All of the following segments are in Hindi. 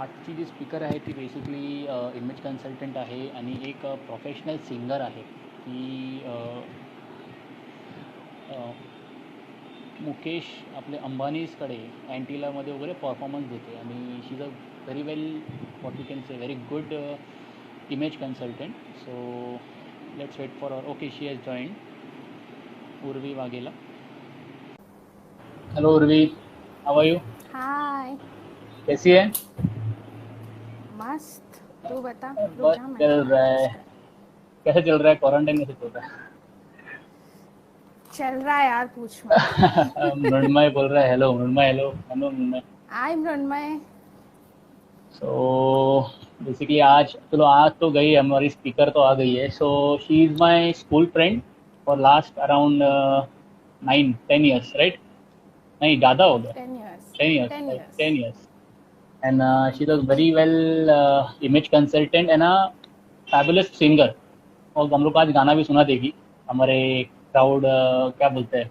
आजची जी स्पीकर आहे ती बेसिकली इमेज कन्सल्टंट आहे आणि एक प्रोफेशनल सिंगर आहे. ती मुकेश आपले अंबानीजकडे अँटिलामध्ये वगैरे परफॉर्मन्स देते आणि she is a very well what you can say very good image consultant. So let's wait for our. Okay, she has joined. Urvi Vaghela. Hello Urvi, how are you? Hi. कैसी है? मस्त. तू बता. रुक बस जा, मैं चल रहा है. मैसेज कर. कैसे चल रहा है? क्वारंटाइन कैसे चल रहा है? चल रहा है यार, पूछ मत. मृण्मय बोल रहा है. हेलो मृण्मय. हेलो हेलो मृण्मय. आई मृण्मय. सो बेसिकली आज चलो आज तो गई हमारी स्पीकर तो आ गई है. So she is my school friend for last around 9-10 years, right? नहीं, ज़्यादा हो गया. 10 years. 10 years, 10 right? years. 10 years. And she was very well image consultant and a fabulous singer. और हम लोग आज गाना भी सुना देगी. हमारे क्राउड क्या बोलते हैं,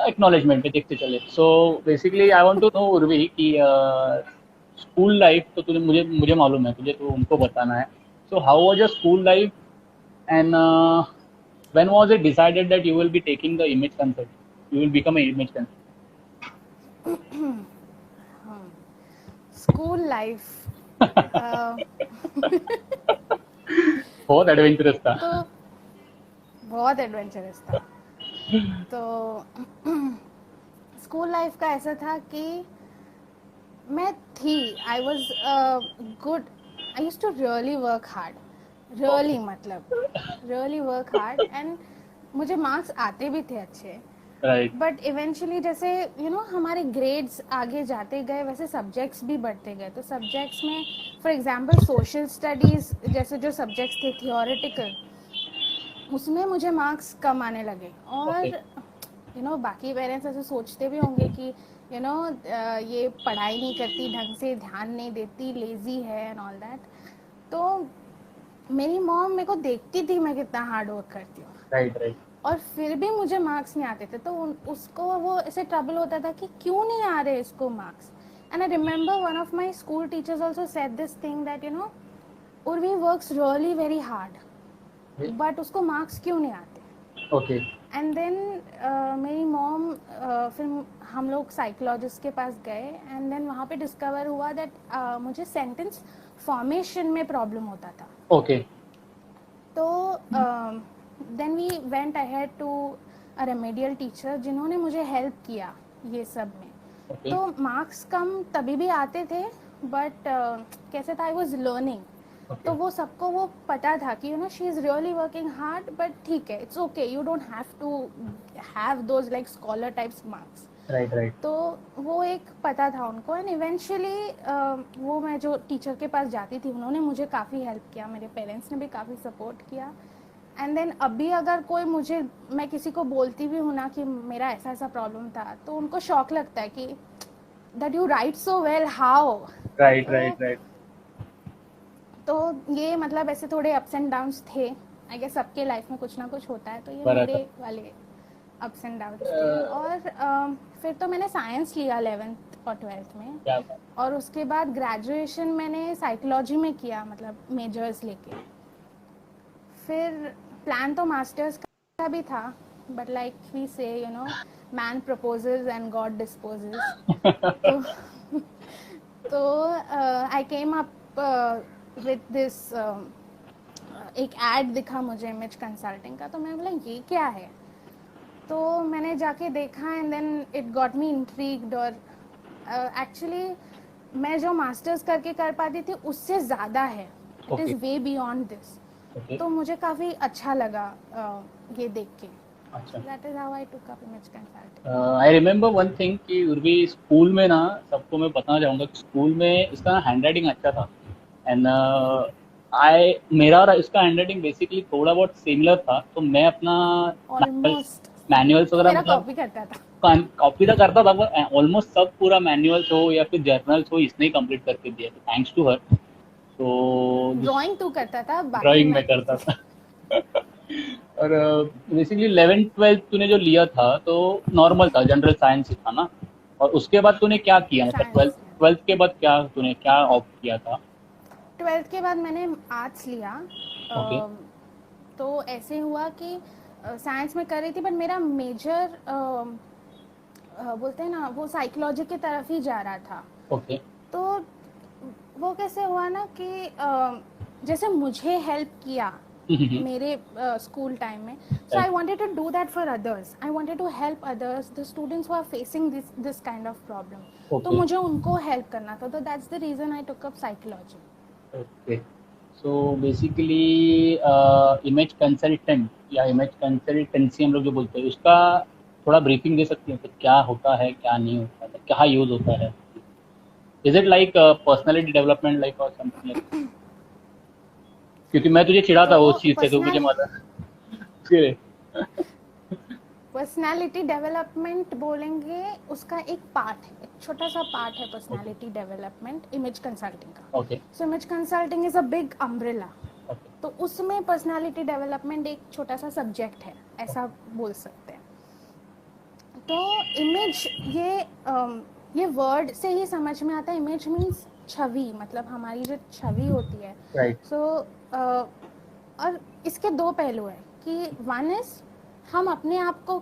एक्नॉलेजमेंट पे देखते चले. So basically I want to know Urvi कि स्कूल लाइफ तो तुझे मुझे मुझे मालूम है, तुझे तो उनको बताना है. So how was your school life and when was it decided that you will be taking the image consult, you will become an image consult? School life बहुत एडवेंचरस था. तो बहुत एडवेंचरस था. तो स्कूल लाइफ का ऐसा था कि मैं थी, I was good. I use to really work hard. Really मतलब रियली वर्क हार्ड. एंड मुझे मार्क्स आते भी थे अच्छे. राइट. बट इवेंचुअली जैसे हमारे ग्रेड्स आगे जाते गए वैसे सब्जेक्ट्स भी बढ़ते गए. तो सब्जेक्ट्स में फॉर एग्जांपल सोशल स्टडीज़ जैसे जो सब्जेक्ट्स थे थियोरेटिकल, उसमें मुझे मार्क्स कम आने लगे. और बाकी पेरेंट्स ऐसे सोचते भी होंगे कि ये पढ़ाई नहीं करती ढंग से, ध्यान नहीं देती, लेजी है एंड ऑल दैट. तो मेरी मॉम मेरे को देखती थी मैं कितना हार्ड वर्क करती हूँ. Right right. और फिर भी मुझे मार्क्स नहीं आते थे. तो उसको वो ऐसे ट्रबल होता था कि क्यों नहीं आ रहे इसको marks. And I remember one of my school teachers also said this thing that Urvi works really very hard, but उसको मार्क्स क्यों नहीं आते. ओके. एंड देन मेरी मॉम फिर हम लोग साइकोलॉजिस्ट के पास गए. एंड देन वहाँ पे डिस्कवर हुआ दैट मुझे सेंटेंस फॉर्मेशन में प्रॉब्लम होता था. ओके. तो then we went ahead to a remedial teacher जिन्होंने मुझे हेल्प किया ये सब में. Okay. तो मार्क्स कम तभी भी आते थे, बट कैसे था, आई वाज लर्निंग. तो वो सबको वो पता था कि she is really working hard, but ठीक है, it's okay, you don't have to have those like scholar types marks. Right right. तो वो एक पता था उनको. एंड इवेंचुअली वो मैं जो टीचर के पास जाती थी उन्होंने मुझे काफ़ी हेल्प किया. मेरे पेरेंट्स ने भी काफ़ी सपोर्ट किया. एंड देन अभी अगर कोई मैं किसी को बोलती भी हूँ ना कि मेरा ऐसा ऐसा प्रॉब्लम था, तो उनको शॉक लगता है कि that you right so well, how. Right right right. तो ये मतलब ऐसे थोड़े अप्स एंड डाउन्स थे. आई गेस सबके लाइफ में कुछ ना कुछ होता है. तो ये मेरे वाले अप्स एंड डाउन्स थे. और फिर तो मैंने साइंस लिया 11th और 12th में. और उसके बाद ग्रेजुएशन मैंने साइकोलॉजी में किया, मतलब मेजर्स लेके. फिर प्लान तो मास्टर्स का भी था, बट लाइक वी से man proposes and God disposes. तो आई केम अप विद दिस. एक एड दिखा मुझे इमेज कंसल्टिंग का. तो मैं बोला ये क्या है. तो मैंने जाके देखा and then it got me intrigued. और एक्चुअली मैं जो मास्टर्स करके कर पाती थी उससे ज़्यादा है. It is way beyond this. तो मुझे काफ़ी अच्छा लगा ये देख के. अच्छा. That is how I took up image consulting. I remember one thing कि उर्वी स्कूल में ना, सबको मैं बताना चाहूँगा कि स्कूल में इसका हैंड राइटिंग अच्छा था. एंड मेरा और इसका हैंड राइटिंग बेसिकली थोड़ा बहुत सिमिलर था. तो मैं अपना ऑलमोस्ट मैनुअल्स वगैरह कॉपी करता था. कॉपी तो करता था, ऑलमोस्ट सब पूरा मैनुअल्स हो या फिर जर्नल्स हो इसने ही कंप्लीट करके दिया. Thanks to her. तो ड्राइंग तू करता था, ड्राइंग में करता था. और बेसिकली 11th-12th तूने जो लिया था तो नॉर्मल था, जनरल साइंस ही था ना. और उसके बाद तूने क्या किया, मतलब ट्वेल्थ के बाद तूने क्या ऑप्ट किया था? 12th के बाद मैंने आर्ट्स लिया। ओके। तो ऐसे हुआ कि साइंस में कर रही थी, बट मेरा मेजर बोलते हैं ना, वो साइकोलॉजी की तरफ ही जा रहा था। ओके। तो वो कैसे हुआ ना कि जैसे मुझे हेल्प किया मेरे स्कूल टाइम में, so I wanted to do that for others. I wanted to help others, the students who are facing this kind of problem. तो ओके। मुझे उनको हेल्प करना था, तो that's the reason I took up psychology. Okay. So basically image consultant या इमेज कंसल्टेंसी हम लोग जो बोलते हैं, उसका थोड़ा ब्रीफिंग दे सकती हैं कि क्या होता है, क्या नहीं होता है, क्या यूज़ होता है? Is it like personality development like और समथिंग लाइक? क्योंकि मैं तुझे चिढ़ा था तो उस चीज़ से, तो मुझे मालूम फिर। पर्सनालिटी डेवलपमेंट बोलेंगे, उसका एक पार्ट है, एक छोटा सा पार्ट है पर्सनालिटी डेवलपमेंट इमेज कंसल्टिंग का। Okay. So image consulting is a big umbrella. Okay. तो उसमें पर्सनालिटी डेवलपमेंट एक छोटा सा सब्जेक्ट है, ऐसा बोल सकते हैं। तो इमेज, ये वर्ड से ही समझ में आता है। इमेज मीन्स छवि, मतलब हमारी जो छवि होती है। राइट। सो और इसके दो पहलू हैं कि वन इज हम अपने आप को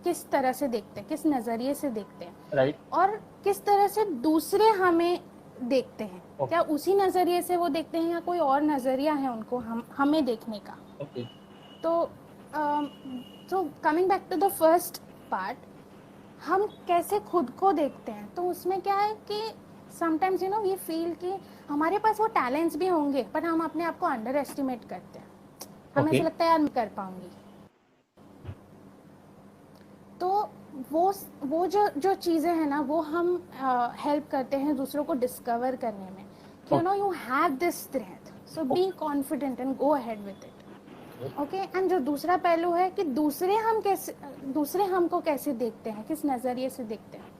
किस तरह से देखते हैं, किस नज़रिए से देखते हैं, राइट। और किस तरह से दूसरे हमें देखते हैं। Okay. क्या उसी नज़रिए से वो देखते हैं या कोई और नज़रिया है उनको हमें देखने का। ओके। तो coming back to the first part, हम कैसे खुद को देखते हैं, तो उसमें क्या है कि sometimes you know we feel कि हमारे पास वो टैलेंट्स भी होंगे, पर हम अपने आप को अंडर एस्टिमेट करते हैं। हमें Okay. ऐसा लगता है यार मैं कर पाऊंगी। तो वो जो चीज़ें हैं ना, वो हम हेल्प करते हैं दूसरों को डिस्कवर करने में कि you know you have this strength, so be confident and go ahead with it. Okay. And जो दूसरा पहलू है कि दूसरे हमको कैसे देखते हैं, किस नज़रिए से देखते हैं।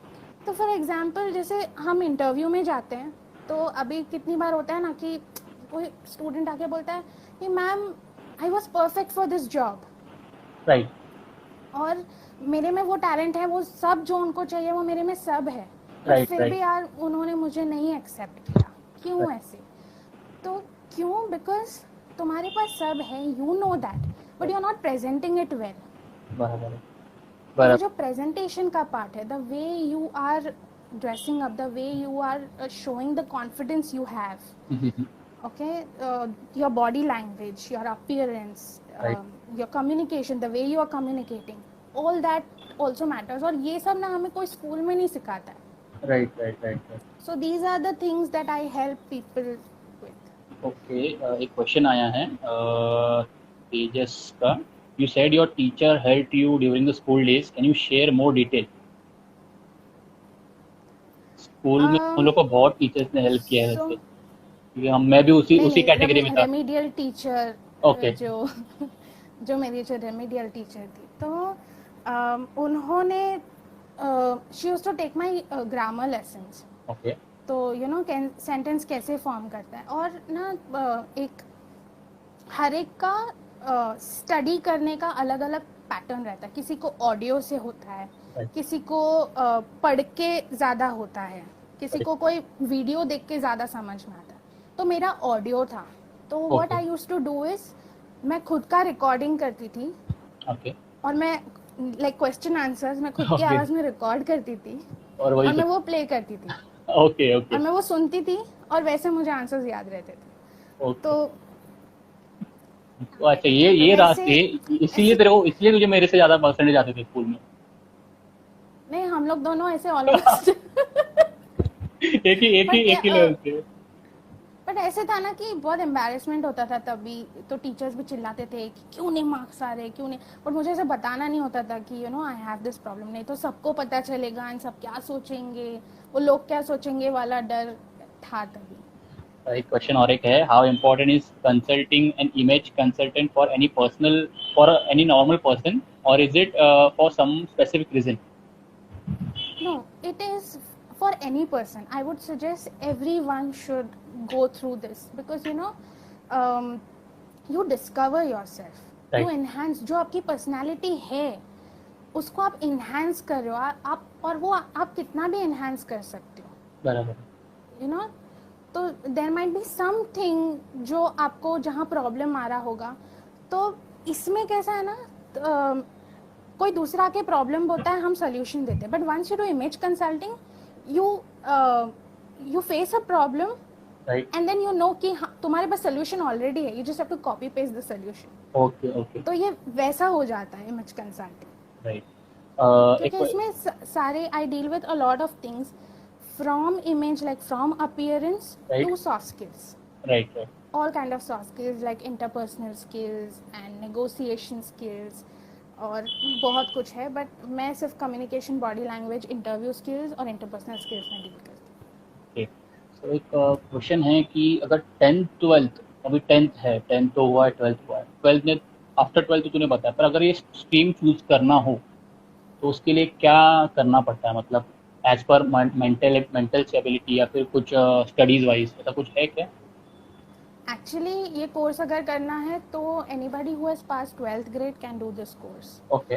तो फॉर एग्जांपल जैसे हम इंटरव्यू में जाते हैं, तो अभी कितनी बार होता है ना कि कोई स्टूडेंट आके बोलता है कि ma'am I was perfect for this job, right. और मेरे में वो टैलेंट है, वो सब जो उनको चाहिए वो मेरे में सब है, पर Right, फिर right. भी यार उन्होंने मुझे नहीं एक्सेप्ट किया। क्यों ऐसे? तो क्यों? बिकॉज तुम्हारे पास सब है, you know that, but you are not presenting it well. बराबर है। ये बराबर। जो प्रेजेंटेशन का पार्ट है, the way you are dressing up, the way you are showing the confidence you have, okay, your body language, your appearance, Right. your communication, the way you are communicating, all that also matters। और ये सब ना हमें कोई स्कूल में नहीं सिखाता है। Right right right right. So these are the things that I help people with. Okay. एक क्वेश्चन आया है तेजस का। You said your teacher help you during the school days, can you share more detail? School में हम लोग को बहुत टीचर्स ने हेल्प किया है So वैसे, क्योंकि मैं भी उसी कैटेगरी में था। Remedial teacher, Okay. जो मेरी जो रेमेडियल टीचर थी, तो उन्होंने she used to take my grammar lessons. Okay. तो यू नो सेंटेंस कैसे फॉर्म करता है, और ना एक हर एक का स्टडी करने का अलग अलग पैटर्न रहता है। किसी को ऑडियो से होता है, Right. किसी को पढ़ के ज़्यादा होता है, किसी Right. को कोई वीडियो देख के ज़्यादा समझ में आता है। तो मेरा ऑडियो था, तो what I used to do is मैं खुद का रिकॉर्डिंग करती थी। ओके। और मैं लाइक क्वेश्चन आंसर्स मैं खुद की Okay. आवाज़ में रिकॉर्ड करती थी, और मैं वो प्ले करती थी, ओके ओके और मैं वो सुनती थी, और वैसे मुझे आंसर्स याद रहते थे। ओके। तो अच्छा, ये रास्ते, इसलिए तुझे मेरे से ज़्यादा परसेंटेज आते थे स्कूल में। नहीं, हम लोग दोनों ऐसे ऑलमोस्ट एक ही लेवल पे। बट ऐसे था ना कि बहुत एम्बैरेसमेंट होता था तभी, तो टीचर्स भी चिल्लाते थे कि क्यों नहीं मार्क्स आ रहे, क्यों नहीं। बट मुझे ऐसे बताना नहीं होता था कि you know I have this problem, नहीं तो सबको पता चलेगा एंड सब क्या सोचेंगे, वो लोग क्या सोचेंगे वाला डर था तभी। एक क्वेश्चन और एक है, how important is consulting an image consultant for any normal person, और is it for some specific reason? No, it is for any person. I would suggest everyone should go through this because you know, you discover yourself, Right. you enhance जो आपकी personality है उसको आप enhance कर रहे हो, आप और वो आप कितना भी enhance कर सकते हो। बराबर। यू नो, तो देयर माइट बी समथिंग जो आपको जहाँ प्रॉब्लम आ रहा होगा। तो इसमें कैसा है ना, कोई दूसरा के प्रॉब्लम होता है, हम सोल्यूशन देते हैं, but once you do image consulting, you you face a problem right. And then you know कि हाँ, तुम्हारे पास सोल्यूशन ऑलरेडी है, you just have to copy paste the solution. Okay okay. तो ये वैसा हो जाता है इमेज कंसल्टिंग, राइट। क्योंकि इसमें सारे I deal with a lot of things from image, like from appearance right to soft skills, right right. all kind of soft skills like interpersonal skills and negotiation skills और बहुत कुछ है, बट मैं सिर्फ communication, body language, interview skills और इंटरपर्सनल स्किल्स में डील करती ओके। सो एक क्वेश्चन है कि अगर 10th 12th, अभी 10th है, 10th तो हुआ है, 12th हुआ है, 12th ने आफ्टर 12th तो तूने बताया, पर अगर ये स्ट्रीम चूज करना हो तो उसके लिए क्या करना पड़ता है, मतलब as per mental mental stability या फिर कुछ स्टडीज वाइज ऐसा कुछ है क्या? हूँ। एक्चुअली ये कोर्स अगर करना है तो anybody who has pass 12th grade can do this course. Okay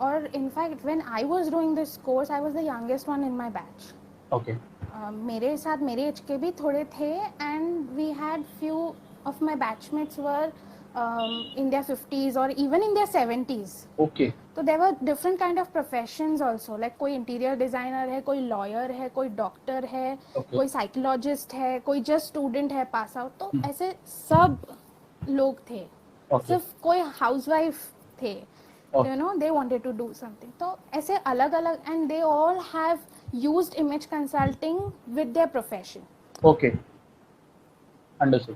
और in fact when I was doing this course, I was the youngest one in my batch. Okay मेरे साथ मेरे एज के भी थोड़े थे, and we had few of my batchmates were in their 50s or even in their 70s. Okay तो there were different kind of professions also, like कोई इंटीरियर डिजाइनर है, कोई लॉयर है, कोई डॉक्टर है, ओके कोई साइकोलॉजिस्ट है, कोई जस्ट स्टूडेंट है पास आउट, तो ऐसे सब लोग थे। ओके सिर्फ कोई हाउसवाइफ थे, Okay. You know, they wanted to do something. तो ऐसे अलग अलग, and they all have used image consulting with their profession. Okay understood.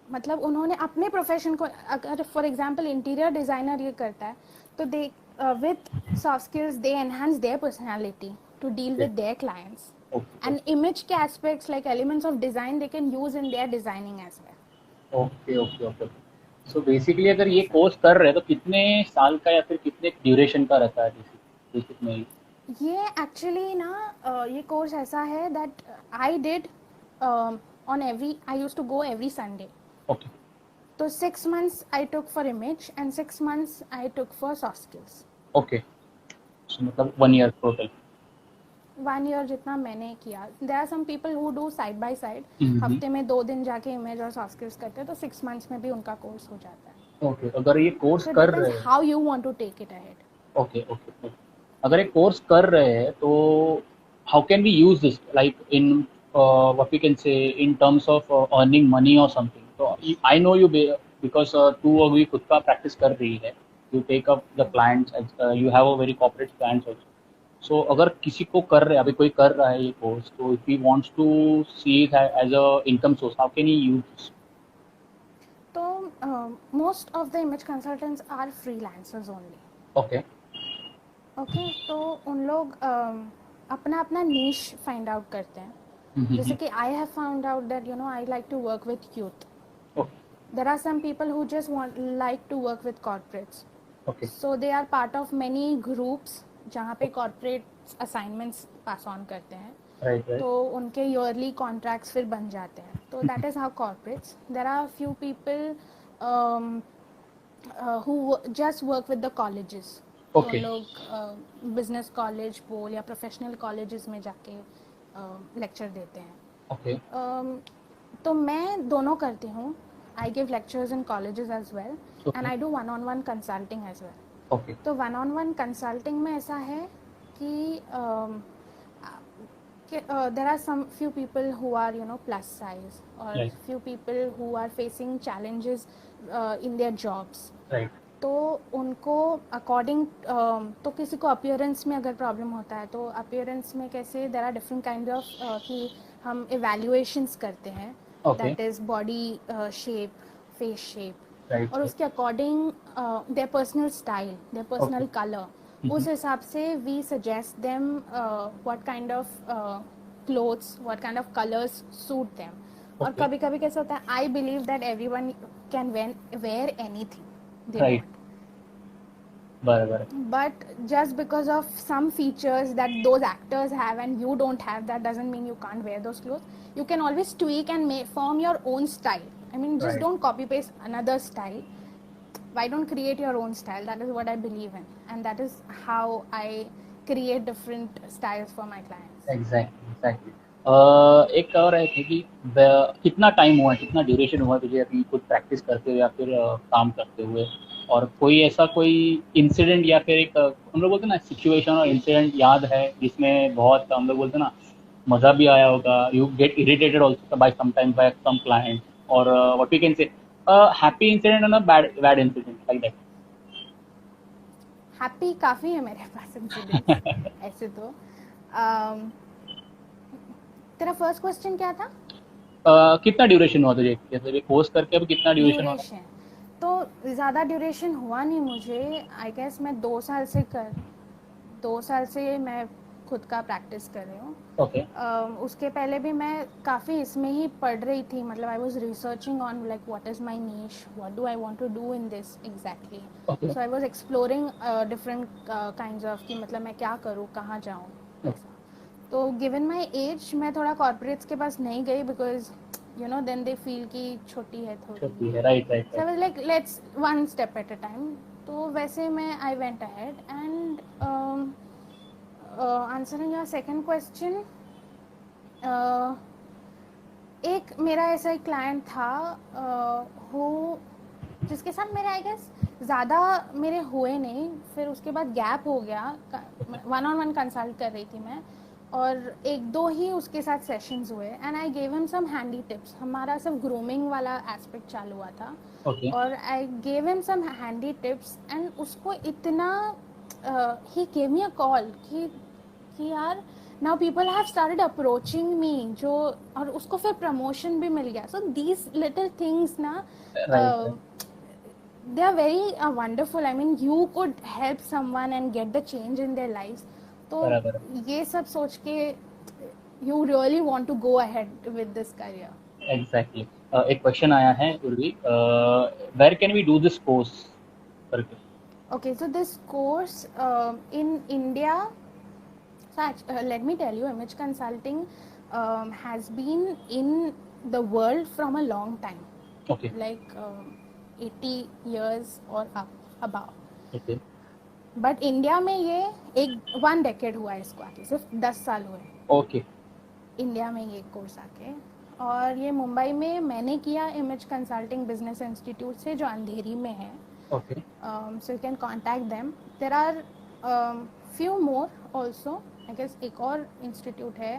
मतलब उन्होंने अपने प्रोफेशन को, अगर फॉर एग्जांपल इंटीरियर डिजाइनर ये करता है, तो they with soft skills they enhance their personality to deal with their clients, okay and image के aspects like elements of design they can use in their designing as well. Okay okay okay. So basically अगर ये कोर्स कर रहे हैं तो कितने साल का या फिर कितने ड्यूरेशन का रहता है बेसिक में? ये एक्चुअली ना ये कोर्स ऐसा है that I did on every, I used to go every Sunday. Okay तो 6 months I took for image and 6 months I took for soft skills. Okay. So मतलब 1 ईयर टोटल। 1 year जितना मैंने किया। There are some people who do side by side. हम्म। हफ्ते में 2 दिन जाके इमेज और सॉफ्ट स्किल्स करते हैं, तो 6 months में भी उनका कोर्स हो जाता है। ओके अगर ये कोर्स So it कर रहे depends हैं। how you want to take it ahead. Okay okay okay. अगर ये कोर्स कर रहे हैं तो how can we use this like in what we can say in terms of earning money और समथिंग? तो आई नो यू बिकॉज तू अभी खुद का प्रैक्टिस कर रही है, you take up the clients, you have a very corporate clients also. So अगर किसी को कर रहे, अभी कोई कर रहा है ये कोर्स, तो if he wants to see it as a income source, how can he use this? तो most of the image consultants are freelancers only. Okay Okay, तो उन लोग अपना अपना niche find out करते हैं। जैसे कि I have found out that you know I like to work with youth. Okay There are some people who just like to work with corporates. Okay So they are part of many groups जहाँ पे corporate assignments pass on करते हैं, राइट राइट तो उनके yearly contracts फिर बन जाते हैं। तो that is how corporates. There are few people who just work with the colleges. तो Okay. उन लोग बिजनेस कॉलेज बोल या प्रोफेशनल कॉलेजेस में जाके लेक्चर देते हैं। ओके तो मैं दोनों करती हूँ। I give lectures in colleges as well, and I do 1-on-1 consulting as well. Okay तो 1-on-1 कंसल्टिंग में ऐसा है कि there are some few people who are you know plus size, or Right. few people who are facing challenges in their jobs. Right तो उनको अकॉर्डिंग तो किसी को अपीयरेंस में अगर प्रॉब्लम होता है, तो अपीयरेंस में कैसे there are different kind of कि हम इवैल्यूएशंस करते हैं, Okay. That is body shape, face shape, right और उसके according their personal style, their personal colour, उस हिसाब से we suggest them what kind of clothes, what kind of colours suit them. और Okay. कभी कभी कैसा होता है, I believe that everyone can wear anything they Right. want. बराबर है। But just because of some features that those actors have and you don't have, that doesn't mean you can't wear those clothes. You can always tweak and form your own style. I mean, just Right. don't copy paste another style. Why don't create your own style? That is what I believe in, and that is how I create different styles for my clients. Exactly exactly. एक और है कि कितना टाइम हुआ, कितना ड्यूरेशन हुआ तुझे अभी खुद प्रैक्टिस करते हुए या फिर काम करते हुए, और कोई ऐसा कोई इंसिडेंट या फिर एक हम लोग बोलते हैं ना सिचुएशन और इंसिडेंट याद है जिसमें बहुत हम लोग बोलते हैं ना मज़ा भी आया होगा, you get irritated also by sometimes by some client, और what we can say happy incident and a bad bad incident like that. Happy काफ़ी है मेरे पास इंसिडेंट्स ऐसे तो। um, तेरा फर्स्ट क्वेश्चन क्या था? कितना ड्यूरेशन हुआ तुझे, जैसे कोर्स करके अभी कितना ड्यूरेशन हुआ? ड्यूरेशन तो ज़्यादा ड्यूरेशन हुआ नहीं मुझे, आई गेस मैं 2 साल से 2 साल से मैं खुद का प्रैक्टिस कर रही हूँ। ओके। उसके पहले भी मैं काफ़ी इसमें ही पढ़ रही थी, मतलब I was researching on like what is my niche, what do I want to do in this exactly. Okay. So I was exploring different kinds of कि मतलब मैं क्या करूँ, कहाँ जाऊँ ऐसा। तो गिवन माई एज मैं थोड़ा कॉर्पोरेट्स के पास नहीं गई, because you know then they feel कि छोटी है थोड़ी। छोटी है, right right So I right. was like, let's one step at a time. तो वैसे मैं I went ahead and answering your second question, uh, एक मेरा ऐसा एक क्लाइंट था who जिसके साथ मेरे आई गेस ज़्यादा मेरे हुए नहीं, फिर उसके बाद गैप हो गया। 1-on-1 कंसल्ट कर रही थी मैं, और एक दो ही उसके साथ सेशंस हुए, and I gave him some handy tips. हमारा सब ग्रूमिंग वाला एस्पेक्ट चालू हुआ था, ओके। और I gave him some handy tips, and उसको इतना ही गेव मी अ कॉल कि यार now people have started approaching me, जो और उसको फिर प्रमोशन भी मिल गया। सो दीज लिटिल थिंग्स ना right right. they are very wonderful. I mean, you could help someone and get the change in their lives. तो बराबर। ये सब सोच के you really want to go ahead with this career. Exactly. एक क्वेश्चन आया है Urvi, where can we do this course करके? Okay, so this course in India, so let me tell you, image consulting has been in the world from a long time, okay. like 80 years or above. Okay. But India में ये एक 1 decade हुआ है इसको आके, सिर्फ 10 साल हुए ओके। इंडिया में ये कोर्स आके। और ये मुंबई में मैंने किया इमेज कंसल्टिंग बिजनेस इंस्टीट्यूट से, जो अंधेरी में है। Okay. So you can contact them. There are few more also, I guess एक और इंस्टीट्यूट है,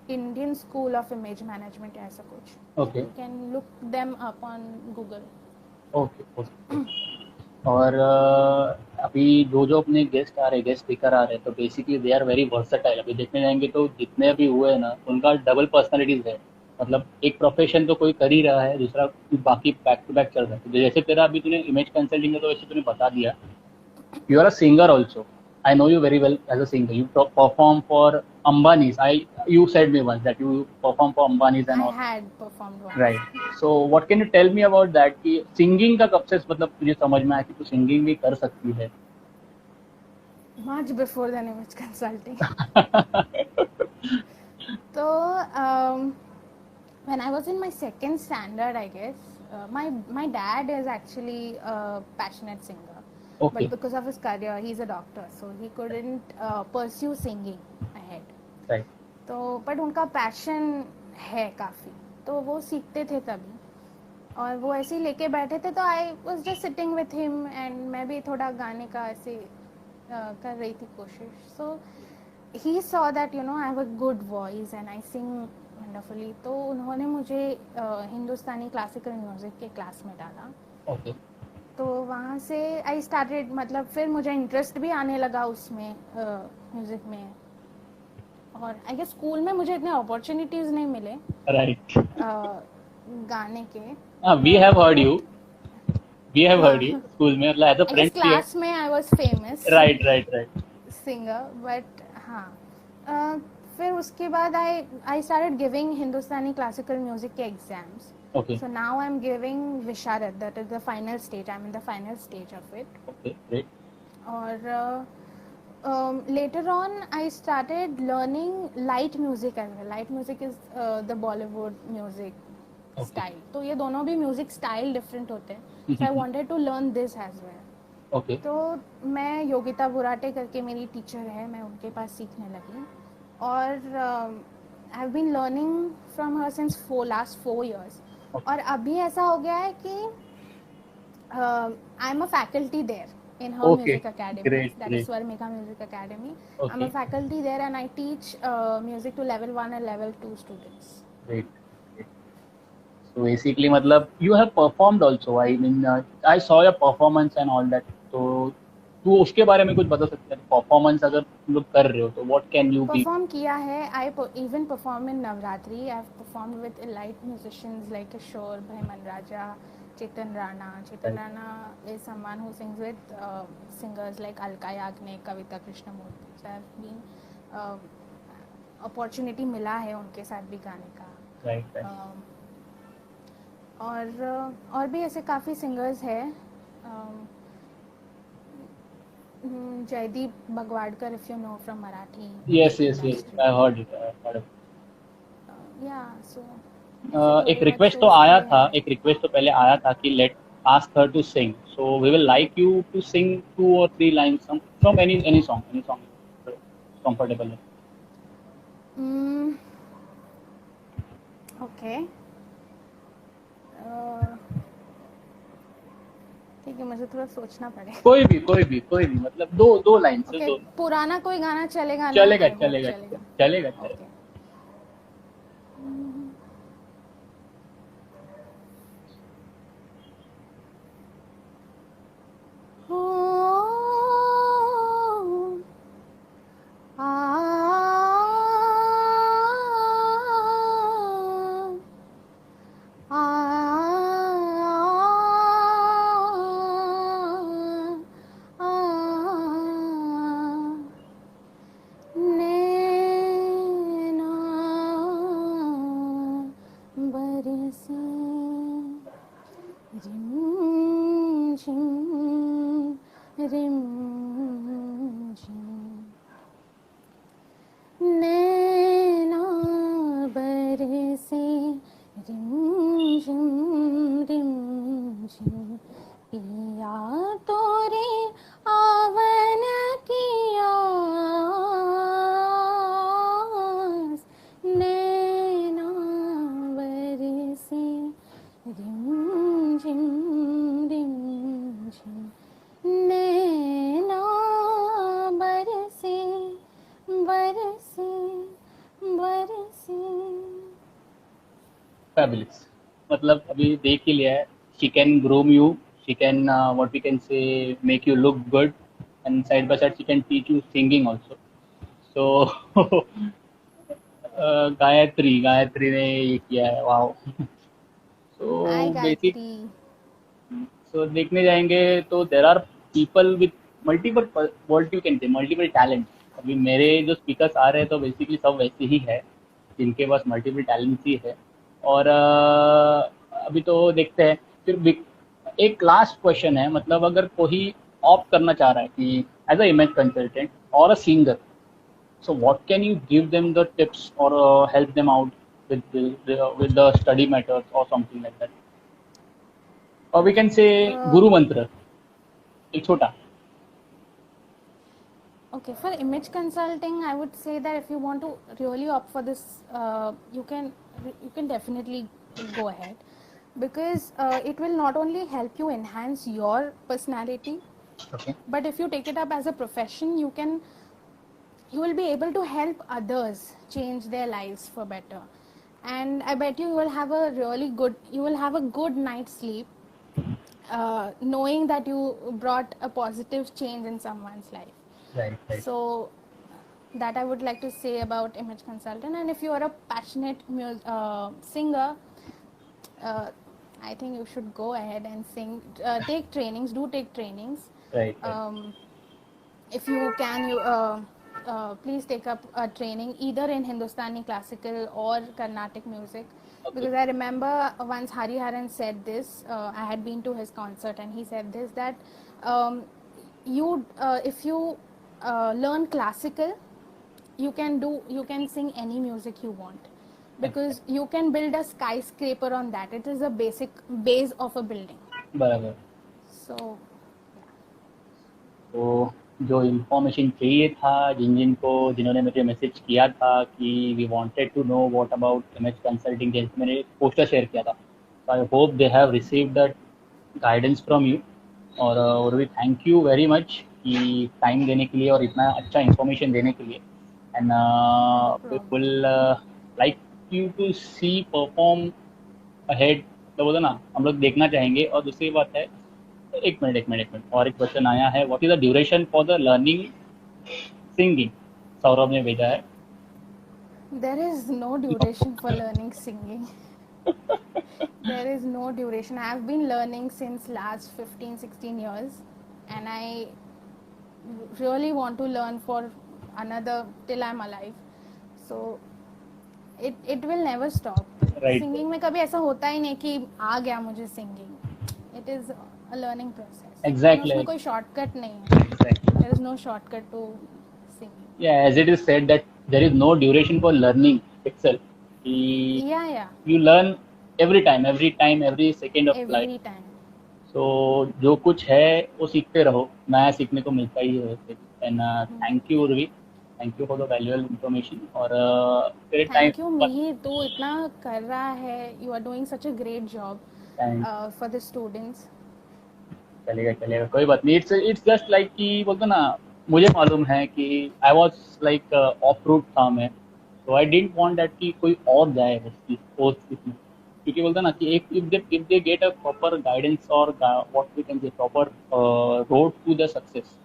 Indian school of image management ऐसा कुछ। Okay. You can look them up on Google. Okay. Okay. और अभी जो जो अपने गेस्ट आ रहे, गेस्ट स्पीकर आ रहे हैं, तो basically they are very versatile. अभी देखने जाएंगे तो जितने भी हुए हैं ना, उनका डबल पर्सनालिटीज है। मतलब एक प्रोफेशन तो कोई कर ही रहा है, दूसरा बाकी बैक टू बैक चल रहा है। तो जैसे तेरा अभी तूने इमेज कंसल्टिंग है, तो वैसे तूने बता दिया you are a singer also. I know you very well as a singer. You perform for Ambani's. You said me once that you perform for Ambani's and I all. Had performed Right. Once. So what can you tell me about that कि singing का कब से मतलब तुझे समझ में आया कि तू singing भी कर सकती है? Much before than image consulting. So when I was in my second standard, I guess my dad is actually a passionate singer, Okay. but because of his career, he's a doctor, so he couldn't pursue singing ahead. Right. तो बट उनका पैशन है काफ़ी, तो वो सीखते थे तभी, और वो ऐसे ही लेके बैठे थे, तो I was just sitting with him, and मैं भी थोड़ा गाने का ऐसे कर रही थी कोशिश। So he saw that you know I have a good voice and I sing wonderfully, तो उन्होंने मुझे हिंदुस्तानी क्लासिकल म्यूज़िक के क्लास में डाला। Okay. तो वहाँ से आई स्टार्टेड, मतलब फिर मुझे इंटरेस्ट भी आने लगा उसमें, म्यूज़िक में। और आई गेस स्कूल में मुझे इतने अपॉर्चुनिटीज़ नहीं मिले Right. गाने के। We have heard you. We have heard you. School में मतलब as a I guess friend. Class में I was famous Right. Right. Right. Singer, but हाँ फिर उसके बाद I started giving Hindustani classical music के exams. Okay. So now I am giving Visharad, that is the final stage, I am in the final stage of it. Okay. Great. और later on I started learning light music as well. Light music is the Bollywood music style. तो ये दोनों भी म्यूजिक स्टाइल डिफरेंट होते हैं, so I wanted to learn this as well. Okay. तो मैं योगिता बुराटे करके मेरी टीचर है, मैं उनके पास सीखने लगी। और have been learning from her since last 4 years. Okay. और अभी ऐसा हो गया है कि I am a faculty there in her Okay. music academy, Great, that great. is Swarmika Music Academy. I'm a Okay. faculty there and I teach music to level 1 and level 2 students. Great. Great. So basically, मतलब you have performed also. I mean, I saw your performance and all that. तो तू उसके बारे में कुछ बता सकते हैं? परफॉर्मेंस अगर तुम लोग कर रहे हो तो what can you be? Perform किया है. I even perform in Navratri. I've performed with elite musicians like Kishore, Bhaiman Raja, Chetan Rana. Chetan Right. Rana is someone who sings with singers like Alka Yagnik, Kavita Krishnamurti. So I've been opportunity मिला है उनके साथ भी गाने का. Right. Right. और भी ऐसे काफ़ी सिंगर्स हैं. Jaideep Bagwadkar, if you know, from Marathi. Yes. I heard it. Yeah, so. एक रिक्वेस्ट तो आया था, एक रिक्वेस्ट तो पहले आया था कि let ask her to sing, so we will like you to sing 2 or 3 lines from any song comfortable है. Okay. ठीक है, मुझे थोड़ा सोचना पड़ेगा. कोई भी मतलब दो लाइन से. Okay, पुराना कोई गाना चलेगा ना? चलेगा. Okay. Fabulous. मतलब अभी देख ही लिया है. She can groom you. She can what we can say, make you look good, and side by side she can teach you singing also. So Gayatri ने ये किया है. Wow. Hi, basic Gayatri. So देखने जाएंगे तो there are people with multiple talent. अभी मेरे जो स्पीकर्स आ रहे हैं तो बेसिकली सब वैसे ही है जिनके पास मल्टीपल टैलेंट ही है. और अभी तो देखते हैं. फिर एक लास्ट क्वेश्चन है, मतलब अगर कोई ऑप्ट करना चाह रहा है कि एज अ इमेज कंसल्टेंट और a singer, so what can you give them the tips or help them out with the study methods or something like that, or we can say guru mantra एक छोटा. Okay, for image consulting, I would say that if you want to really opt for this, you can definitely go ahead, because it will not only help you enhance your personality, Okay. but if you take it up as a profession, you will be able to help others change their lives for better. And I bet you will have a good night's sleep, knowing that you brought a positive change in someone's life. Right. So that I would like to say about image consultant. And if you are a passionate singer, I think you should go ahead and sing. Take trainings. Right. If you can, please take up a training either in Hindustani classical or Carnatic music. Okay. Because I remember once Hariharan said this. I had been to his concert and he said this, that if you learn classical, you can sing any music you want, because you can build a skyscraper on that. It is a basic base of a building. बराबर. So तो जो इन्फॉर्मेशन चाहिए था, जिन्होंने मुझे मैसेज किया था कि we wanted to know what about MH consulting, जैसे मैंने पोस्टर शेयर किया था, so I hope they have received that guidance from you. और भी थैंक यू वेरी मच कि टाइम देने के लिए और इतना अच्छा इन्फॉर्मेशन देने के लिए। And no we problem. Will like you to see perform ahead, तो बोलो ना, हम लोग देखना चाहेंगे। और दूसरी बात है, एक मिनट और एक क्वेश्चन आया है, what is the duration for the learning singing, Saurabh ने भेजा है। There is no duration for learning singing. There is no duration. I have been learning since last 15, 16 years, and I really want to learn for another till I'm alive. So it will never stop. Right, Singing में कभी ऐसा होता ही नहीं कि आ गया मुझे singing. It is a learning process. And exactly उसमें कोई shortcut नहीं है. Exactly There is no shortcut to singing. yeah, as it is said that there is no duration for learning itself. Yeah. You learn every second of life. Every time. सो जो कुछ है वो सीखते रहो, नया सीखने को मिलता ही है। And thank you Urvi, thank you for the valuable information. और तेरे टाइम थैंक यू मिहिर, तू इतना कर रहा है, you are doing such a great job for the students. चलेगा कोई बात नहीं। इट्स जस्ट लाइक कि बोलते ना, मुझे मालूम है कि I was like off route था मैं, तो आई डिडंट वांट दैट कि कोई और जाए इसमें। क्योंकि बोलते ना कि एक if they get a proper guidance और what we can say proper road to the success,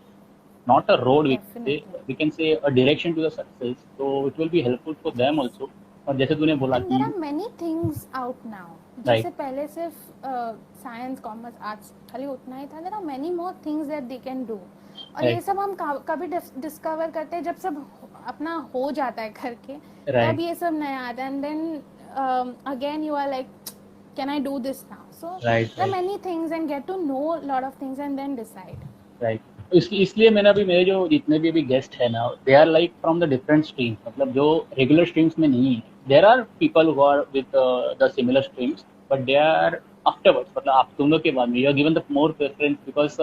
not a road, definitely. we can say a direction to the success, so it will be helpful for them also। और जैसे तूने बोला एंड कि there are many things out now. जैसे राइट पहले सिर्फ साइंस कॉमर्स आर्ट्स खाली उतना ही था, there are many more things that they can do. और ये राइट सब हम कभी डिस्कवर करते हैं जब सब अपना हो जाता है करके, तब राइट ये सब नया आता है। And then again you are like, can I do this now? So right there are right many things and get to know lot of things and then decide. Right. इसलिए मैंने अभी, मेरे जो जितने भी अभी गेस्ट है ना, they are like from the different streams, मतलब जो रेगुलर स्ट्रीम्स में नहीं है। There are people who are with the similar streams, but they are afterwards, मतलब आप तुम लोग के बाद में you are given the more preference, because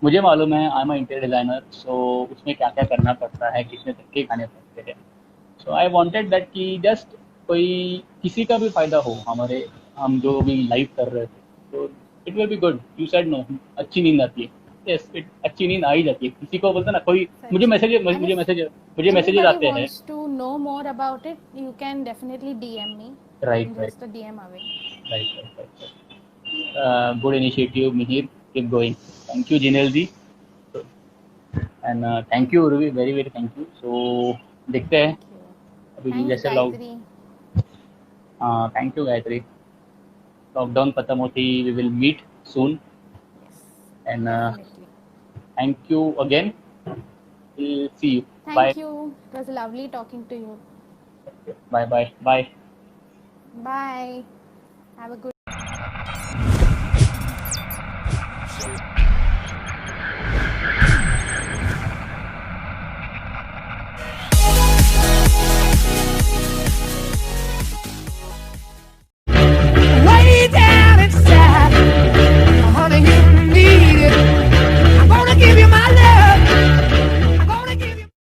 मुझे मालूम है I am interior designer, so उसमें क्या क्या करना पड़ता है, कितने तरीके खाने पड़ते हैं। सो आई वांटेड दैट कि जस्ट कोई किसी का भी फायदा हो, हम जो भी लाइव कर रहे थे, तो it will be good. You said no, अच्छी नींद आती है। यस, अच्छी नींद आ ही जाती है किसी को, बोलते ना कोई, मुझे सच में। मैसेज एंड इफ मुझे मैसेजेस anybody आते हैं। wants to know more about it, you can definitely DM me. I'm right right just a DM away. Right. Good initiative Mihir, keep going. Thank you Jinal ji, and thank you Urvi, very very thank you. So देखते हैं Thank you. अभी Thanks, जैसे लोग। Gayatri. Thank you Gayatri. Lockdown खत्म होती we will meet soon, Yes, and definitely. Thank you again, see you, bye Thank you. It was lovely talking to you. Bye bye bye. Bye. Have a good